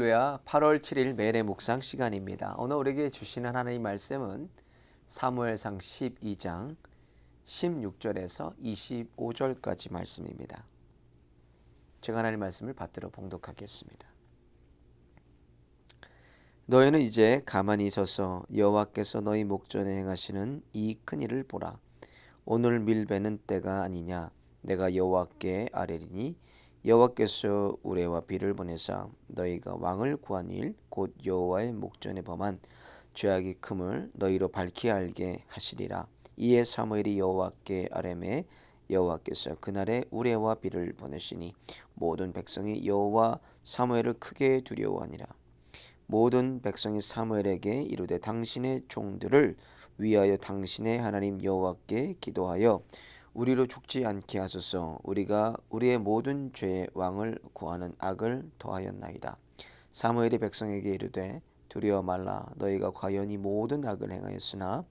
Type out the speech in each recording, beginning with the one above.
할렐루야. 8월 7일 매일의 묵상 시간입니다. 오늘 우리에게 주시는 하나님 말씀은 사무엘상 12장 16절에서 25절까지 말씀입니다. 제가 하나님 말씀을 받들어 봉독하겠습니다. 너희는 이제 가만히 서서 여호와께서 너희 목전에 행하시는 이 큰 일을 보라. 오늘 밀베는 때가 아니냐. 내가 여호와께 아뢰리니 여호와께서 우레와 비를 보내사 너희가 왕을 구한 일 곧 여호와의 목전에 범한 죄악이 큼을 너희로 밝히 알게 하시리라. 이에 사무엘이 여호와께 아뢰매 여호와께서 그날에 우레와 비를 보내시니 모든 백성이 여호와 사무엘을 크게 두려워하니라. 모든 백성이 사무엘에게 이르되 당신의 종들을 위하여 당신의 하나님 여호와께 기도하여 우리로 죽지 않게 하소서. 우리가 우리의 모든 죄의 왕을 구하는 악을 더하였나이다. 사무엘이 백성에게 이르되 두려워 말라. 너희가 과연 이 모든 악을 행하였으나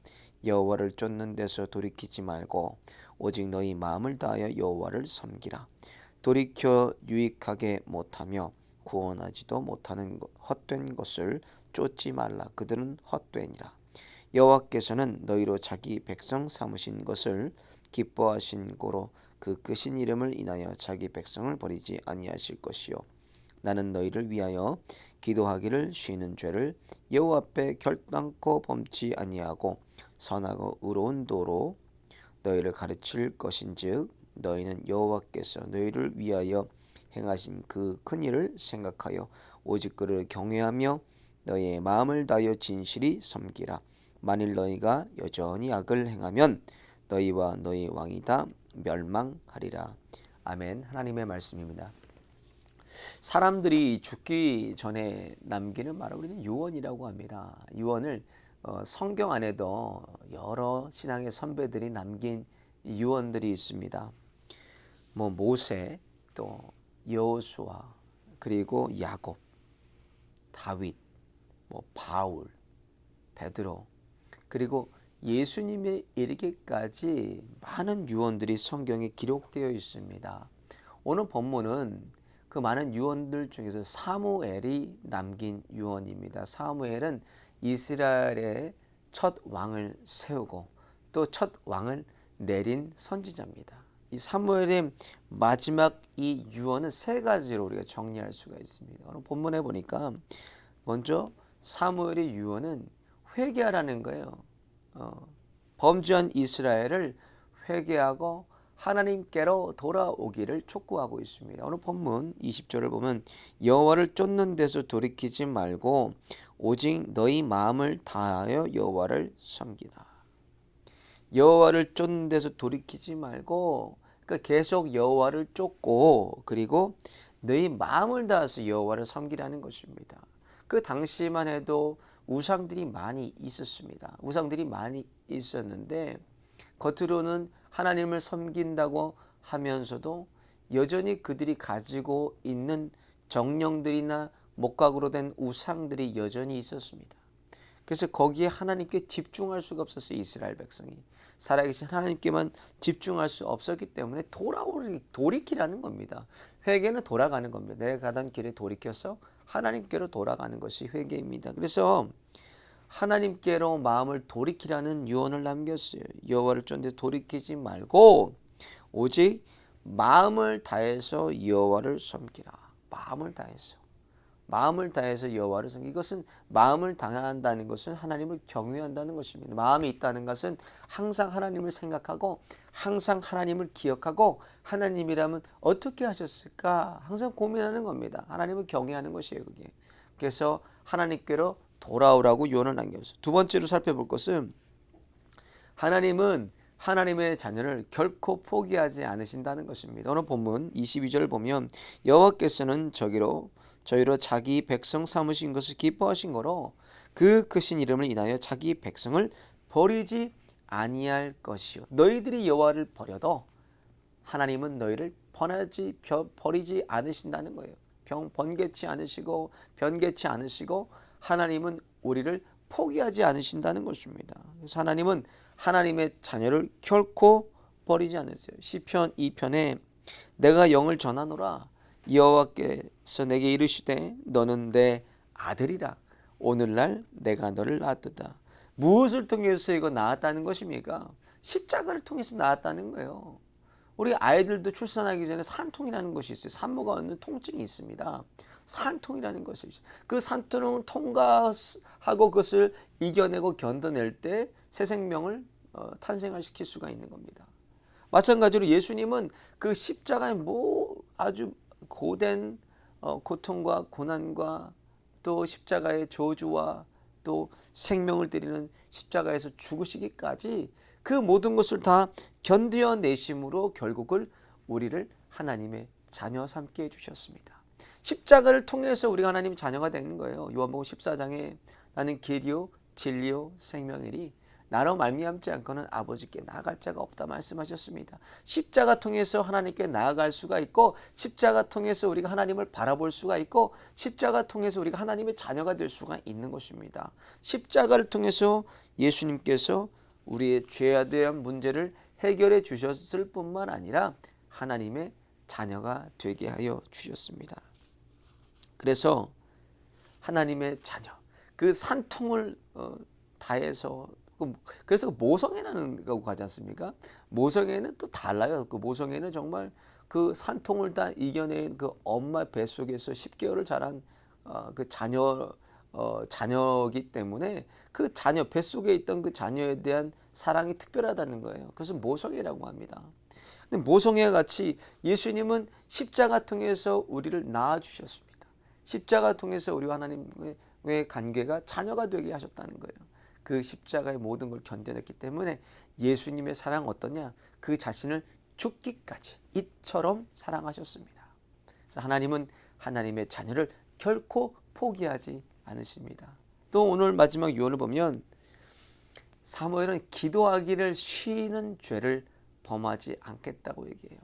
여호와를 쫓는 데서 돌이키지 말고 오직 너희 마음을 다하여 여호와를 섬기라. 돌이켜 유익하게 못하며 구원하지도 못하는 헛된 것을 쫓지 말라. 그들은 헛되니라. 여호와께서는 너희로 자기 백성 삼으신 것을 기뻐하신 고로 그 크신 이름을 인하여 자기 백성을 버리지 아니하실 것이요 나는 너희를 위하여 기도하기를 쉬는 죄를 여호와 앞에 결단코 범치 아니하고 선하고 의로운 도로 너희를 가르칠 것인즉 너희는 여호와께서 너희를 위하여 행하신 그 큰 일을 생각하여 오직 그를 경외하며 너희의 마음을 다하여 진실이 섬기라. 만일 너희가 여전히 악을 행하면 너희와 너희 왕이 다 멸망하리라. 아멘. 하나님의 말씀입니다. 사람들이 죽기 전에 남기는 말을 우리는 유언이라고 합니다. 유언을 성경 안에도 여러 신앙의 선배들이 남긴 유언들이 있습니다. 모세, 또 여호수아, 그리고 야곱, 다윗, 바울, 베드로, 그리고 예수님에 이르기까지 많은 유언들이 성경에 기록되어 있습니다. 오늘 본문은 그 많은 유언들 중에서 사무엘이 남긴 유언입니다. 사무엘은 이스라엘의 첫 왕을 세우고 또 첫 왕을 내린 선지자입니다. 이 사무엘의 마지막 이 유언은 세 가지로 우리가 정리할 수가 있습니다. 오늘 본문에 보니까 먼저 사무엘의 유언은 회개하라는 거예요. 범죄한 이스라엘을 회개하고 하나님께로 돌아오기를 촉구하고 있습니다. 오늘 본문 20절을 보면 여호와를 쫓는 데서 돌이키지 말고 오직 너희 마음을 다하여 여호와를 섬기라. 여호와를 쫓는 데서 돌이키지 말고, 그러니까 계속 여호와를 쫓고 그리고 너희 마음을 다해서 여호와를 섬기라는 것입니다. 그 당시만 해도 우상들이 많이 있었습니다. 우상들이 많이 있었는데 겉으로는 하나님을 섬긴다고 하면서도 여전히 그들이 가지고 있는 정령들이나 목각으로 된 우상들이 여전히 있었습니다. 그래서 거기에 하나님께 집중할 수가 없었어요. 이스라엘 백성이 살아계신 하나님께만 집중할 수 없었기 때문에 돌이키라는 겁니다. 회개는 돌아가는 겁니다. 내가 가던 길에 돌이켜서 하나님께로 돌아가는 것이 회개입니다. 그래서 하나님께로 마음을 돌이키라는 유언을 남겼어요. 여호와를 쫓는 데 돌이키지 말고 오직 마음을 다해서 여호와를 섬기라. 마음을 다해서 여호와를 섬기라. 이것은 마음을 다한다는 것은 하나님을 경외한다는 것입니다. 마음이 있다는 것은 항상 하나님을 생각하고 항상 하나님을 기억하고 하나님이라면 어떻게 하셨을까 항상 고민하는 겁니다. 하나님을 경외하는 것이에요. 그게. 그래서 하나님께로 돌아오라고 유언을 남겼어요. 두 번째로 살펴볼 것은 하나님은 하나님의 자녀를 결코 포기하지 않으신다는 것입니다. 오늘 본문 22절 보면 여호와께서는 저희로 자기 백성 삼으신 것을 기뻐하신 거로 그 크신 이름을 인하여 자기 백성을 버리지 아니할 것이요. 너희들이 여호와를 버려도 하나님은 너희를 버리지 않으신다는 거예요. 번개치 않으시고 변개치 않으시고 하나님은 우리를 포기하지 않으신다는 것입니다. 그래서 하나님은 하나님의 자녀를 결코 버리지 않으세요. 시편 2편에 내가 영을 전하노라 여호와께서 내게 이르시되 너는 내 아들이라. 오늘날 내가 너를 낳았도다. 무엇을 통해서 이거 낳았다는 것입니까? 십자가를 통해서 낳았다는 거예요. 우리 아이들도 출산하기 전에 산통이라는 것이 있어요. 산모가 얻는 통증이 있습니다. 산통이라는 것이 있어요. 그 산통을 통과하고 그것을 이겨내고 견뎌낼 때 새 생명을 탄생을 시킬 수가 있는 겁니다. 마찬가지로 예수님은 그 십자가의 아주 고된 고통과 고난과 또 십자가의 저주와 또 생명을 드리는 십자가에서 죽으시기까지 그 모든 것을 다 견뎌내심으로 결국을 우리를 하나님의 자녀 삼게 해주셨습니다. 십자가를 통해서 우리가 하나님의 자녀가 되는 거예요. 요한복음 14장에 나는 길이요 진리요 생명이니 나로 말미암지 않고는 아버지께 나아갈 자가 없다 말씀하셨습니다. 십자가 통해서 하나님께 나아갈 수가 있고 십자가 통해서 우리가 하나님을 바라볼 수가 있고 십자가 통해서 우리가 하나님의 자녀가 될 수가 있는 것입니다. 십자가를 통해서 예수님께서 우리의 죄에 대한 문제를 해결해 주셨을 뿐만 아니라 하나님의 자녀가 되게 하여 주셨습니다. 그래서 하나님의 자녀, 그 산통을 다해서 그래서 모성애라는 거고 가지 않습니까? 모성애는 또 달라요. 그 모성애는 정말 그 산통을 다 이겨낸 그 엄마 뱃속에서 10개월을 자란 그 자녀이기 때문에 그 자녀 뱃속에 있던 그 자녀에 대한 사랑이 특별하다는 거예요. 그것을 모성애라고 합니다. 근데 모성애와 같이 예수님은 십자가 통해서 우리를 낳아 주셨습니다. 십자가 통해서 우리와 하나님의 관계가 자녀가 되게 하셨다는 거예요. 그 십자가의 모든 걸 견뎌냈기 때문에 예수님의 사랑 어떠냐? 그 자신을 죽기까지 이처럼 사랑하셨습니다. 그래서 하나님은 하나님의 자녀를 결코 포기하지 않으십니다. 또 오늘 마지막 유언을 보면 사무엘은 기도하기를 쉬는 죄를 범하지 않겠다고 얘기해요.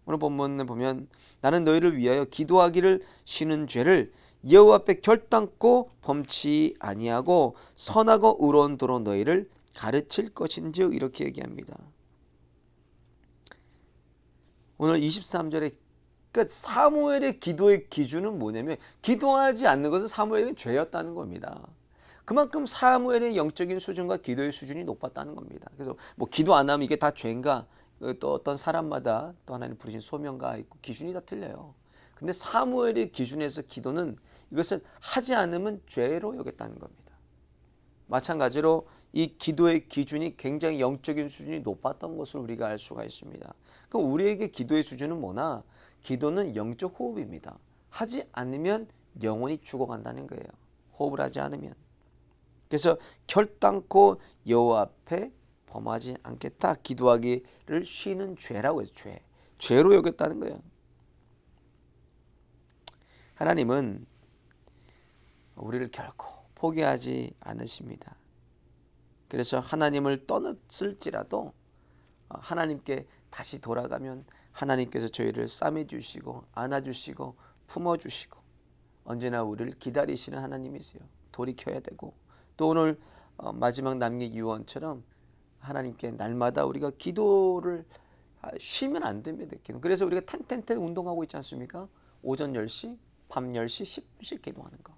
오늘 본문을 보면 나는 너희를 위하여 기도하기를 쉬는 죄를 여호와 앞에 결단코 범치 아니하고 선하고 의로운 도로 너희를 가르칠 것인즉 이렇게 얘기합니다. 오늘 23절에 끝 사무엘의 기도의 기준은 뭐냐면 기도하지 않는 것은 사무엘의 죄였다는 겁니다. 그만큼 사무엘의 영적인 수준과 기도의 수준이 높았다는 겁니다. 그래서 뭐 기도 안 하면 이게 다 죄인가? 또 어떤 사람마다 또 하나님 부르신 소명가 있고 기준이 다 틀려요. 근데 사무엘의 기준에서 기도는 이것을 하지 않으면 죄로 여겼다는 겁니다. 마찬가지로 이 기도의 기준이 굉장히 영적인 수준이 높았던 것을 우리가 알 수가 있습니다. 그럼 우리에게 기도의 수준은 뭐나? 기도는 영적 호흡입니다. 하지 않으면 영혼이 죽어간다는 거예요. 호흡을 하지 않으면. 그래서 결단코 여호와 앞에 범하지 않겠다. 기도하기를 쉬는 죄라고 해서 죄로 여겼다는 거예요. 하나님은 우리를 결코 포기하지 않으십니다. 그래서 하나님을 떠났을지라도 하나님께 다시 돌아가면 하나님께서 저희를 싸매주시고 안아주시고 품어주시고 언제나 우리를 기다리시는 하나님이세요. 돌이켜야 되고 또 오늘 마지막 남긴 유언처럼 하나님께 날마다 우리가 기도를 쉬면 안 됩니다. 그래서 우리가 텐텐텐 운동하고 있지 않습니까? 오전 10시, 밤 10시 10분씩 기도하는 거.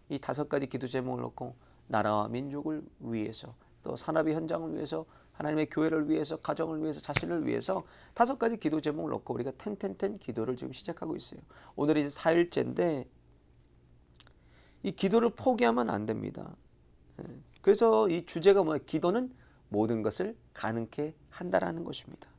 이 5가지 기도 제목을 놓고 나라와 민족을 위해서 또 산업의 현장을 위해서 하나님의 교회를 위해서 가정을 위해서 자신을 위해서 5가지 기도 제목을 놓고 우리가 텐텐텐 기도를 지금 시작하고 있어요. 오늘이 이제 4일째인데 이 기도를 포기하면 안 됩니다. 그래서 이 주제가 뭐예요? 기도는 모든 것을 가능케 한다라는 것입니다.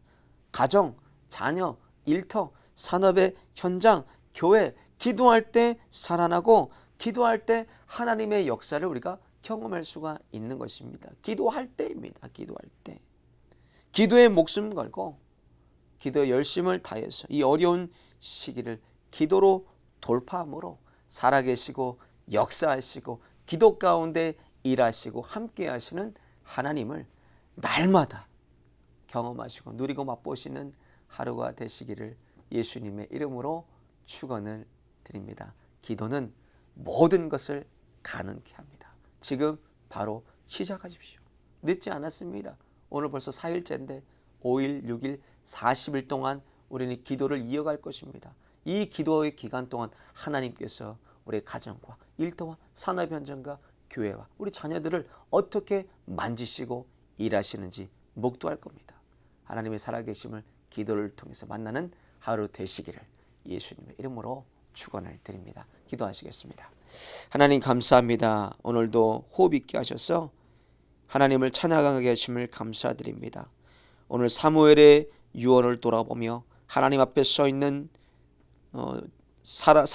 가정, 자녀, 일터, 산업의 현장, 교회 기도할 때 살아나고 기도할 때 하나님의 역사를 우리가 경험할 수가 있는 것입니다. 기도할 때입니다. 기도할 때. 기도에 목숨 걸고 기도에 열심을 다해서 이 어려운 시기를 기도로 돌파함으로 살아계시고 역사하시고 기도 가운데 일하시고 함께 하시는 하나님을 날마다 경험하시고 누리고 맛보시는 하루가 되시기를 예수님의 이름으로 축원을 드립니다. 기도는 모든 것을 가능케 합니다. 지금 바로 시작하십시오. 늦지 않았습니다. 오늘 벌써 4일째인데 5일, 6일, 40일 동안 우리는 기도를 이어갈 것입니다. 이 기도의 기간 동안 하나님께서 우리 가정과 일터와 산업 현장과 교회와 우리 자녀들을 어떻게 만지시고 일하시는지 목도할 겁니다. 하나님의 살아계심을 기도를 통해서 만나는 하루 되시기를 예수님의 이름으로 축원을 드립니다. 기도하시겠습니다. 하나님 감사합니다. 오늘도 호흡 있게 하셔서 하나님을 찬양하게 하심을 감사드립니다. 오늘 사무엘의 유언을 돌아보며 하나님 앞에 서 있는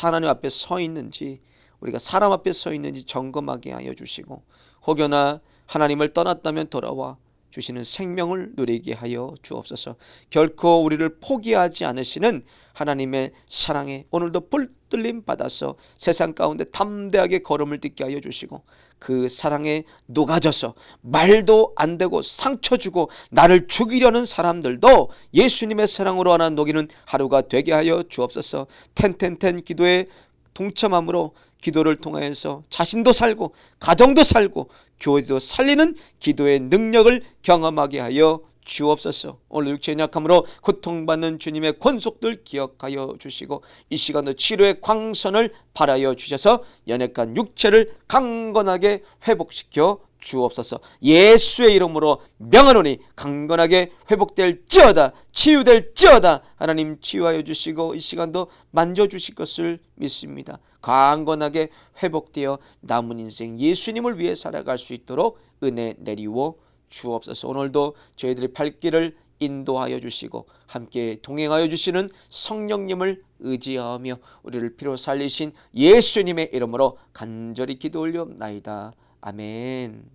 하나님 앞에 서 있는지 우리가 사람 앞에 서 있는지 점검하게 하여 주시고 혹여나 하나님을 떠났다면 돌아와 주시는 생명을 누리게 하여 주옵소서. 결코 우리를 포기하지 않으시는 하나님의 사랑에 오늘도 불뚫림 받아서 세상 가운데 담대하게 걸음을 딛게 하여 주시고 그 사랑에 녹아져서 말도 안 되고 상처 주고 나를 죽이려는 사람들도 예수님의 사랑으로 하나 녹이는 하루가 되게 하여 주옵소서. 텐텐텐 기도에 동참함으로 기도를 통하여서 자신도 살고 가정도 살고 교회도 살리는 기도의 능력을 경험하게 하여 주옵소서. 오늘 육체의 약함으로 고통받는 주님의 권속들 기억하여 주시고 이 시간도 치료의 광선을 발하여 주셔서 연약한 육체를 강건하게 회복시켜 주옵소서. 예수의 이름으로 명하노니 강건하게 회복될지어다 치유될지어다. 하나님 치유하여 주시고 이 시간도 만져주실 것을 믿습니다. 강건하게 회복되어 남은 인생 예수님을 위해 살아갈 수 있도록 은혜 내리워 주옵소서. 오늘도 저희들의 발길을 인도하여 주시고 함께 동행하여 주시는 성령님을 의지하며 우리를 피로 살리신 예수님의 이름으로 간절히 기도 올려옵나이다. 아멘.